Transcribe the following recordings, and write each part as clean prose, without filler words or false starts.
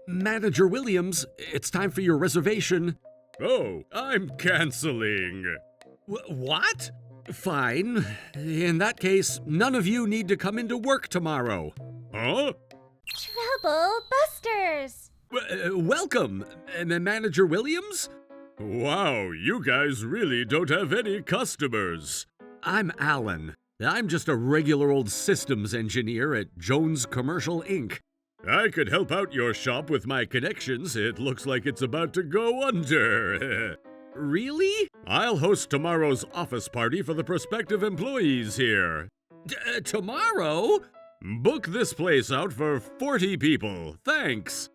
Manager Williams, it's time for your reservation. Oh, I'm canceling. What? Fine. In that case, none of you need to come into work tomorrow. Huh? Trouble Busters! Welcome, Manager Williams? Wow, you guys really don't have any customers. I'm Alan. I'm just a regular old systems engineer at Jones Commercial Inc. I could help out your shop with my connections. It looks like it's about to go under. Really? I'll host tomorrow's office party for the prospective employees here. Tomorrow? Book this place out for 40 people. Thanks.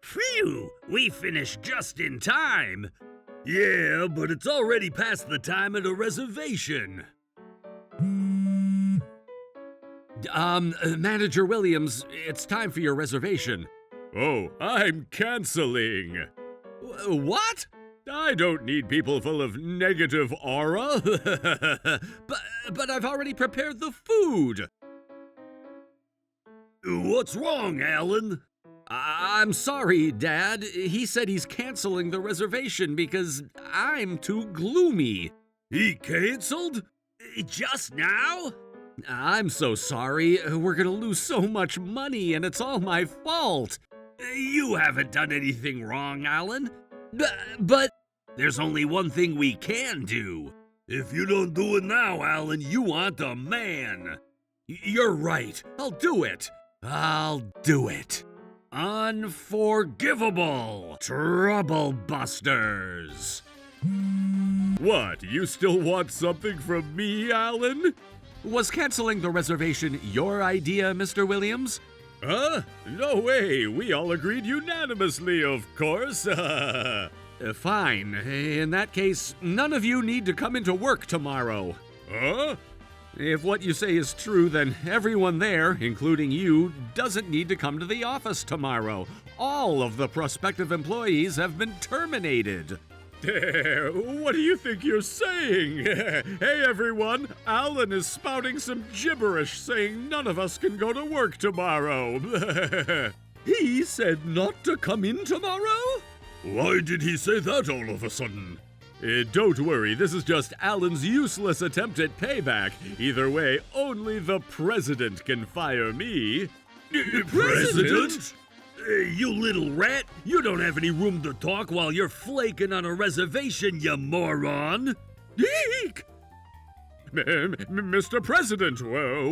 Phew! We finished just in time. Yeah, but it's already past the time of the reservation. Manager Williams, it's time for your reservation. Oh, I'm canceling. What? I don't need people full of negative aura. But I've already prepared the food. What's wrong, Alan? I'm sorry, Dad. He said he's canceling the reservation because I'm too gloomy. He canceled? Just now? I'm so sorry. We're gonna lose so much money, and it's all my fault. You haven't done anything wrong, Alan. But there's only one thing we can do. If you don't do it now, Alan, you aren't a man. You're right. I'll do it. I'll do it. Unforgivable Trouble Busters. What, you still want something from me, Alan? Was canceling the reservation your idea, Mr. Williams? Huh? No way. We all agreed unanimously, of course. Fine. In that case, none of you need to come into work tomorrow. Huh? If what you say is true, then everyone there, including you, doesn't need to come to the office tomorrow. All of the prospective employees have been terminated. What do you think you're saying? Hey everyone, Alan is spouting some gibberish saying none of us can go to work tomorrow. He said not to come in tomorrow? Why did he say that all of a sudden? Don't worry, this is just Alan's useless attempt at payback. Either way, only the president can fire me. President? You little rat! You don't have any room to talk while you're flaking on a reservation, you moron! Eek! Mr. President,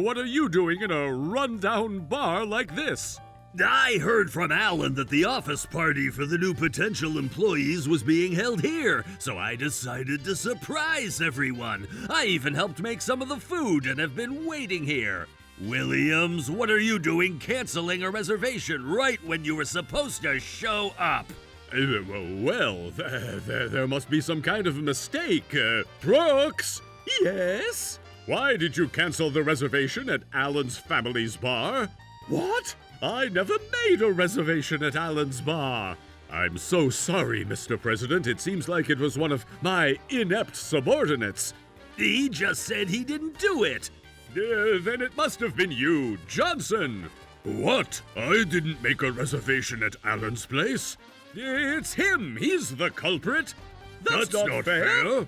what are you doing in a rundown bar like this? I heard from Alan that the office party for the new potential employees was being held here, so I decided to surprise everyone. I even helped make some of the food and have been waiting here. Williams, what are you doing canceling a reservation right when you were supposed to show up? Well, there must be some kind of mistake. Brooks? Yes? Why did you cancel the reservation at Alan's family's bar? What? I never made a reservation at Alan's bar. I'm so sorry, Mr. President. It seems like it was one of my inept subordinates. He just said he didn't do it. Then it must have been you, Johnson. What? I didn't make a reservation at Alan's place. It's him. He's the culprit. That's not fair.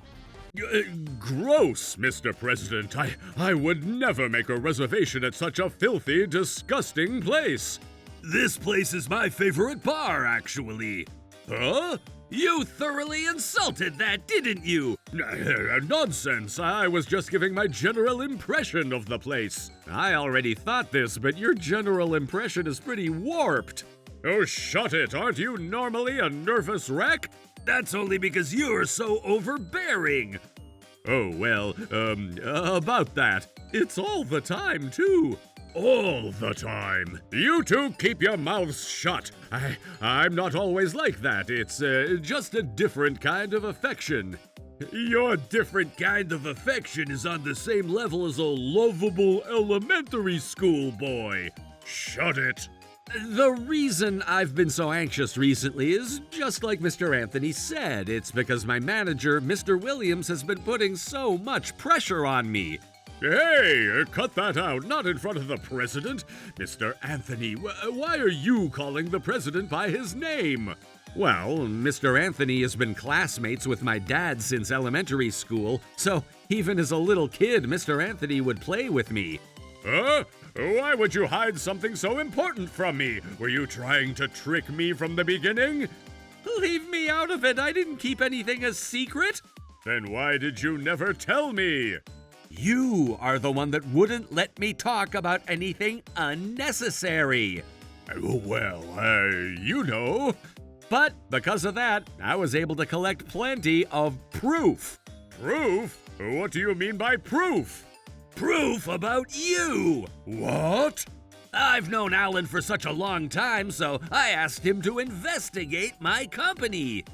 Gross, Mr. President. I would never make a reservation at such a filthy, disgusting place. This place is my favorite bar, actually. Huh? You thoroughly insulted that, didn't you? Nonsense. I was just giving my general impression of the place. I already thought this, but your general impression is pretty warped. Oh, shut it. Aren't you normally a nervous wreck? That's only because you're so overbearing. Oh, well, about that. It's all the time, too. All the time. You two keep your mouths shut. I'm not always like that. It's just a different kind of affection. Your different kind of affection is on the same level as a lovable elementary school boy. Shut it. The reason I've been so anxious recently is just like Mr. Anthony said. It's because my manager, Mr. Williams, has been putting so much pressure on me. Hey, cut that out, not in front of the president. Mr. Anthony, why are you calling the president by his name? Well, Mr. Anthony has been classmates with my dad since elementary school, so even as a little kid, Mr. Anthony would play with me. Huh? Why would you hide something so important from me? Were you trying to trick me from the beginning? Leave me out of it. I didn't keep anything a secret. Then why did you never tell me? You are the one that wouldn't let me talk about anything unnecessary. Well, you know. But because of that, I was able to collect plenty of proof. Proof? What do you mean by proof? Proof about you! What? I've known Alan for such a long time, so I asked him to investigate my company.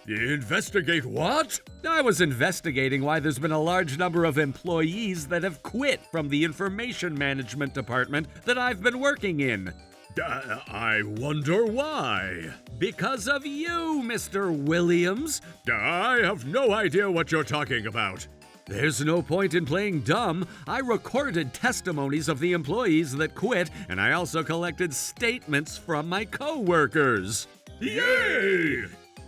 Investigate what? I was investigating why there's been a large number of employees that have quit from the information management department that I've been working in. I wonder why. Because of you, Mr. Williams. I have no idea what you're talking about. There's no point in playing dumb. I recorded testimonies of the employees that quit, and I also collected statements from my co-workers. Yay!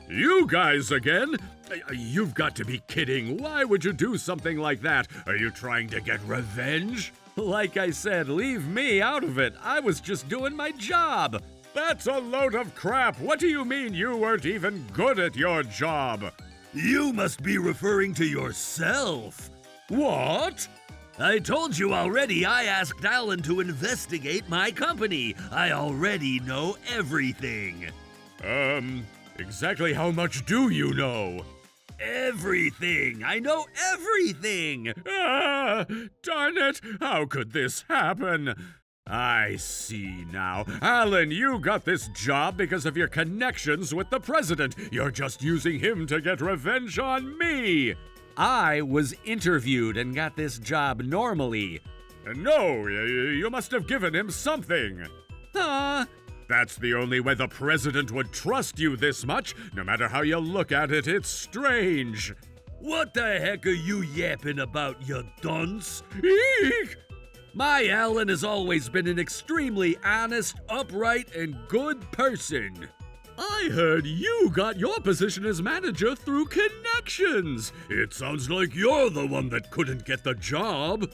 You guys again? You've got to be kidding. Why would you do something like that? Are you trying to get revenge? Like I said, leave me out of it. I was just doing my job. That's a load of crap. What do you mean you weren't even good at your job? You must be referring to yourself. What? I told you already I asked Alan to investigate my company. I already know everything. Exactly how much do you know? Everything! I know everything! Ah, darn it! How could this happen? I see now. Alan, you got this job because of your connections with the president. You're just using him to get revenge on me. I was interviewed and got this job normally. No, you must have given him something. That's the only way the president would trust you this much. No matter how you look at it, it's strange. What the heck are you yapping about, you dunce? Eek! My Alan has always been an extremely honest, upright, and good person. I heard you got your position as manager through connections. It sounds like you're the one that couldn't get the job.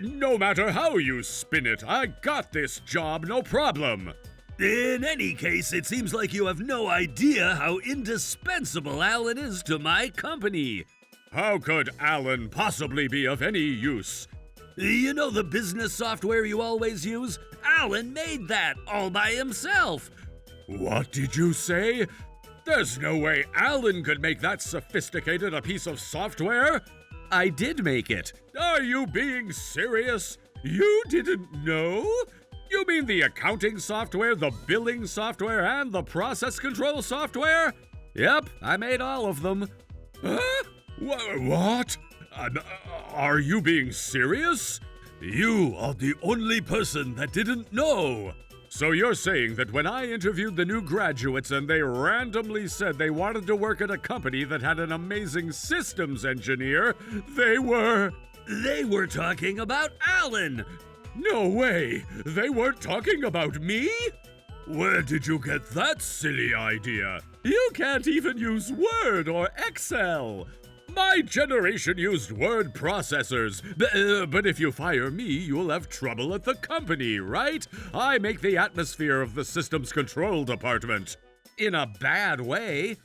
No matter how you spin it, I got this job, no problem. In any case, it seems like you have no idea how indispensable Alan is to my company. How could Alan possibly be of any use? You know the business software you always use? Alan made that all by himself. What did you say? There's no way Alan could make that sophisticated a piece of software. I did make it. Are you being serious? You didn't know? You mean the accounting software, the billing software, and the process control software? Yep, I made all of them. Huh? What? Are you being serious? You are the only person that didn't know. So you're saying that when I interviewed the new graduates and they randomly said they wanted to work at a company that had an amazing systems engineer, they were talking about Alan. No way! They weren't talking about me? Where did you get that silly idea? You can't even use Word or Excel. My generation used word processors, but if you fire me, you'll have trouble at the company, right? I make the atmosphere of the systems control department. In a bad way.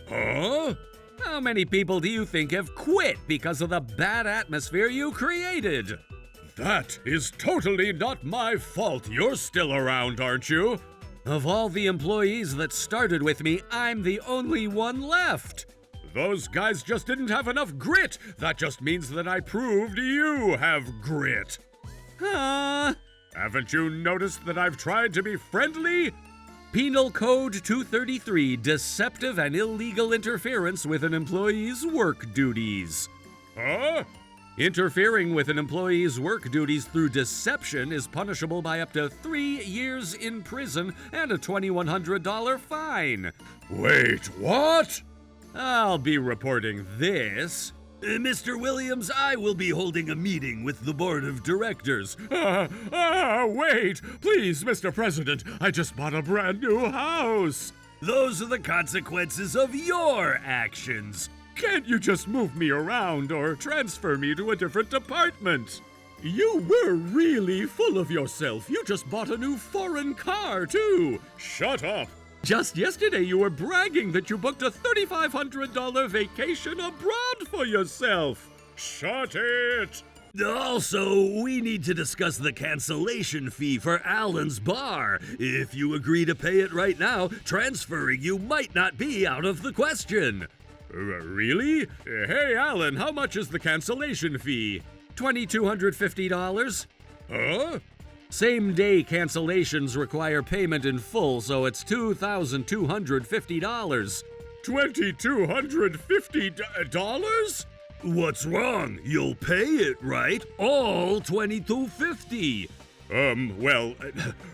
Huh? How many people do you think have quit because of the bad atmosphere you created? That is totally not my fault. You're still around, aren't you? Of all the employees that started with me, I'm the only one left. Those guys just didn't have enough grit. That just means that I proved you have grit. Haven't you noticed that I've tried to be friendly? Penal Code 233, deceptive and illegal interference with an employee's work duties. Huh? Interfering with an employee's work duties through deception is punishable by up to 3 years in prison and a $2,100 fine. Wait, what? I'll be reporting this. Mr. Williams, I will be holding a meeting with the board of directors. Wait! Please, Mr. President, I just bought a brand new house! Those are the consequences of your actions. Can't you just move me around or transfer me to a different department? You were really full of yourself. You just bought a new foreign car, too. Shut up. Just yesterday you were bragging that you booked a $3,500 vacation abroad for yourself. Shut it. Also, we need to discuss the cancellation fee for Alan's bar. If you agree to pay it right now, transferring you might not be out of the question. Really? Hey, Alan, how much is the cancellation fee? $2,250. Huh? Same-day cancellations require payment in full, so it's $2,250. $2,250? What's wrong? You'll pay it, right? All $2,250. Well,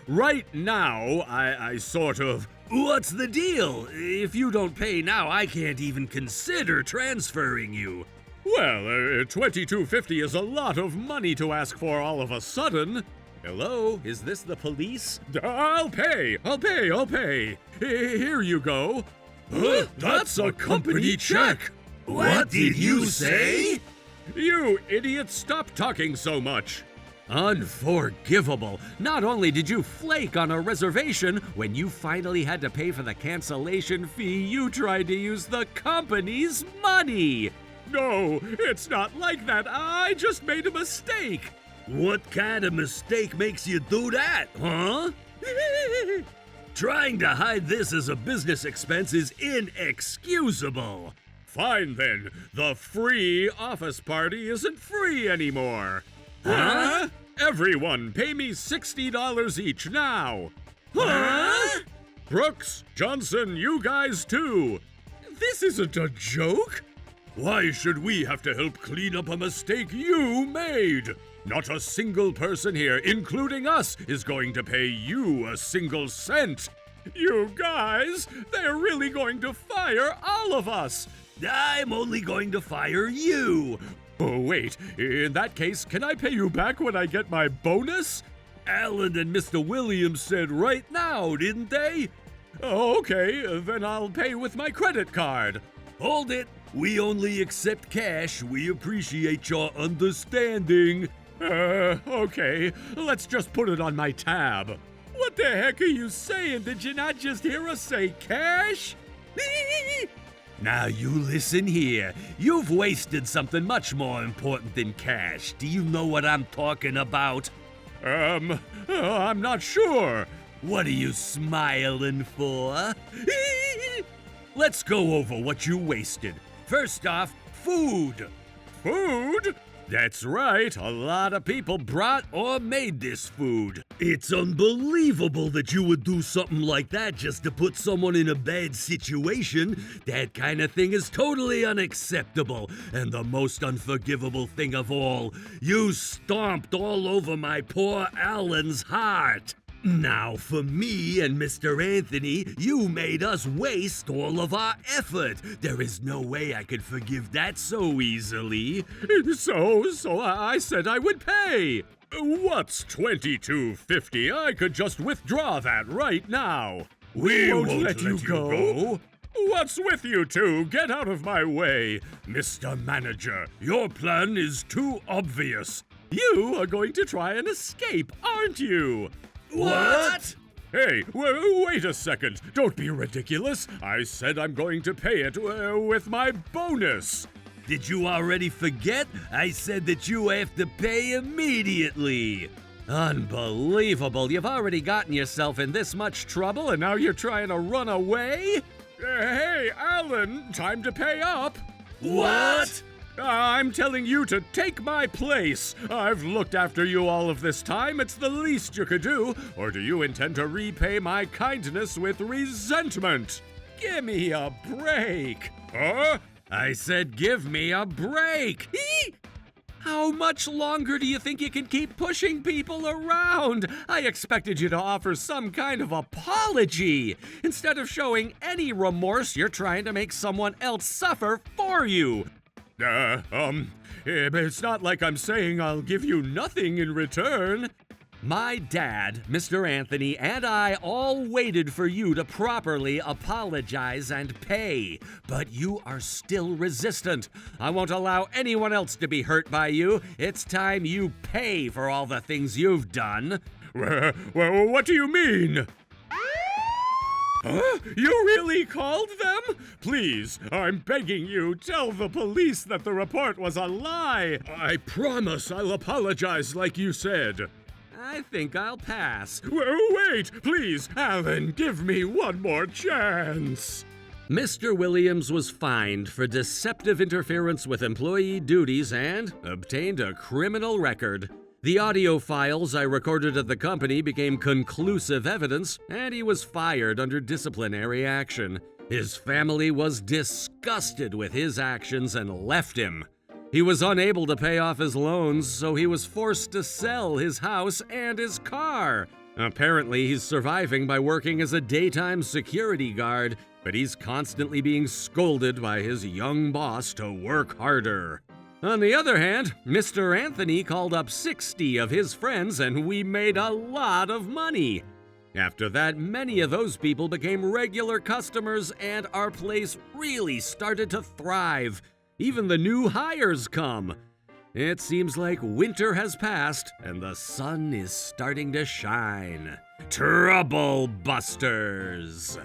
right now, I sort of... What's the deal? If you don't pay now, I can't even consider transferring you. Well, $2,250 is a lot of money to ask for all of a sudden. Hello, is this the police? I'll pay. Here you go. That's a company check. What did you say? You idiot, stop talking so much. Unforgivable. Not only did you flake on a reservation, when you finally had to pay for the cancellation fee, you tried to use the company's money. No, it's not like that. I just made a mistake. What kind of mistake makes you do that, huh? Trying to hide this as a business expense is inexcusable. Fine then. The free office party isn't free anymore. Huh? Everyone, pay me $60 each now. Huh? Brooks, Johnson, you guys too. This isn't a joke. Why should we have to help clean up a mistake you made? Not a single person here, including us, is going to pay you a single cent. You guys, they're really going to fire all of us. I'm only going to fire you. Oh, wait, in that case, can I pay you back when I get my bonus? Alan and Mr. Williams said right now, didn't they? Oh, okay, then I'll pay with my credit card. Hold it. We only accept cash. We appreciate your understanding. Okay, let's just put it on my tab. What the heck are you saying? Did you not just hear us say cash? Now you listen here. You've wasted something much more important than cash. Do you know what I'm talking about? I'm not sure. What are you smiling for? Let's go over what you wasted. First off, food. Food? That's right, a lot of people brought Or made this food. It's unbelievable that you would do something like that just to put someone in a bad situation. That kind of thing is totally unacceptable. And the most unforgivable thing of all, you stomped all over my poor Alan's heart. Now, for me and Mr. Anthony, you made us waste all of our effort. There is no way I could forgive that so easily. So I said I would pay. What's $22.50? I could just withdraw that right now. We won't let you go. What's with you two? Get out of my way. Mr. Manager, your plan is too obvious. You are going to try and escape, aren't you? What? Hey, wait a second. Don't be ridiculous. I said I'm going to pay it with my bonus. Did you already forget? I said that you have to pay immediately. Unbelievable. You've already gotten yourself in this much trouble and now you're trying to run away? Hey, Alan, time to pay up. What? I'm telling you to take my place. I've looked after you all of this time. It's the least you could do. Or do you intend to repay my kindness with resentment? Give me a break. Huh? I said give me a break. How much longer do you think you can keep pushing people around? I expected you to offer some kind of apology. Instead of showing any remorse, you're trying to make someone else suffer for you. It's not like I'm saying I'll give you nothing in return. My dad, Mr. Anthony, and I all waited for you to properly apologize and pay, but you are still resistant. I won't allow anyone else to be hurt by you. It's time you pay for all the things you've done. Well, what do you mean? Huh? You really called them? Please, I'm begging you, tell the police that the report was a lie. I promise I'll apologize like you said. I think I'll pass. Wait, please, Alan, give me one more chance. Mr. Williams was fined for deceptive interference with employee duties and obtained a criminal record. The audio files I recorded at the company became conclusive evidence, and he was fired under disciplinary action. His family was disgusted with his actions and left him. He was unable to pay off his loans, so he was forced to sell his house and his car. Apparently, he's surviving by working as a daytime security guard, but he's constantly being scolded by his young boss to work harder. On the other hand, Mr. Anthony called up 60 of his friends and we made a lot of money. After that, many of those people became regular customers and our place really started to thrive. Even the new hires come. It seems like winter has passed and the sun is starting to shine. Trouble Busters!